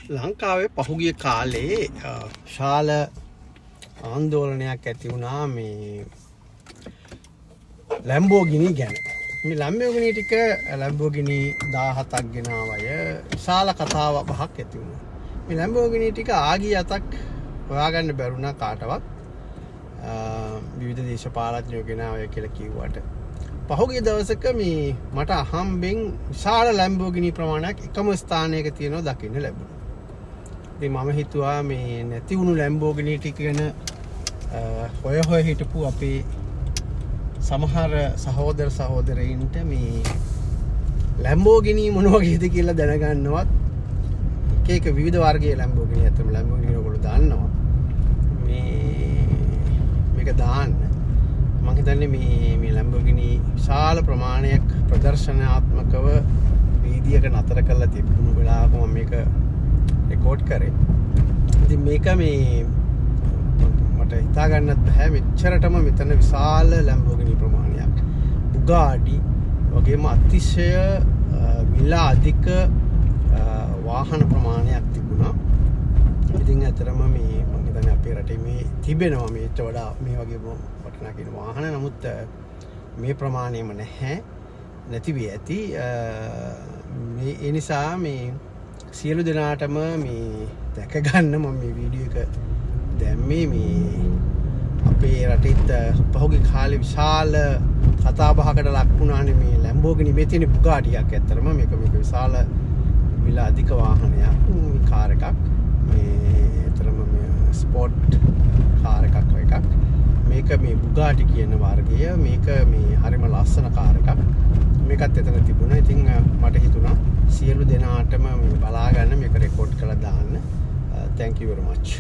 ලංකාවේ පහුගිය කාලේ ශාල ආන්දෝලනයක් ඇති වුණා මේ ලැම්බෝගිනි ගැන. මේ ලැම්බෝගිනි ටික ලැම්බෝගිනි 17ක් ගෙනාවය විශාල කතාව බහක් ඇති වුණා. මේ ලැම්බෝගිනි ටික ආගිය අතක් හොයාගන්න බැරුණා කාටවත්. විවිධ දේශපාලඥයෝ ගෙනාවය කියලා කිව්වට පහුගිය දවසක මේ මට අහම්බෙන් විශාල ලැම්බෝගිනි ප්‍රමාණයක් එකම ස්ථානයක තියෙනවා දකින්න ලැබුණා. ඉතින් මම හිතුවා මේ නැති වුණු ලැම්බෝගිනි ටික ගැන හොය හිටපු අපේ සමහර සහෝදර සහෝදරයින්ට මේ ලැම්බෝගිනි මොන වගේද කියලා දැනගන්නවත් එක එක විවිධ වර්ගයේ ලැම්බෝගිනි ඇත්තම ලැම්බෝගිනි ඔයගොල්ලෝ දන්නවා. මේක දාන්න මම හිතන්නේ මේ ලැම්බෝගිනි විශාල ප්‍රමාණයක් ප්‍රදර්ශනාත්මකව වීදියක නතර කරලා තිබුණු වෙලාවක මම මේක රෙකෝඩ් කරේ. ඉතින් මේක මේ මට හිතා ගන්නත් බෑ මෙච්චරටම මෙතන විශාල ලැම්බෝගිනි ප්‍රමාණයක් බුගාටි වගේම අතිශය මිල අධික වාහන ප්‍රමාණයක් තිබුණා. ඉතින් ඇතරම මේ මම හිතන්නේ අපේ රටේ මේ තිබෙනවා මේට වඩා මේ වගේ වටිනා කියන වාහන. නමුත් මේ ප්‍රමාණයම නැහැ, නැති වී ඇති. ඒ නිසා මේ සියලු දෙනාටම මේ දැක ගන්න මම මේ වීඩියෝ එක දැම්මේ. මේ අපේ රටෙත් පහුගිය කාලේ විශාල කතාබහකට ලක් වුණානේ මේ ලැම්බෝගිනි මේ තියෙන බුගාටියක්. ඇත්තටම මේක විශාල මිල අධික වාහනයක්, මේ කාර් එකක්. මේ ඇත්තටම මේ ස්පෝර්ට් කාර් එකක්. මේක මේ බුගාටි කියන වර්ගය. මේක මේ හරිම ලස්සන කාර් එකක්. මේකත් එතන තිබුණා. ඉතින් මට හිතුණා සියලු දෙනාටම මේ බලා ගන්න මේක රෙකෝඩ් කරලා දාන්න. Thank you very much.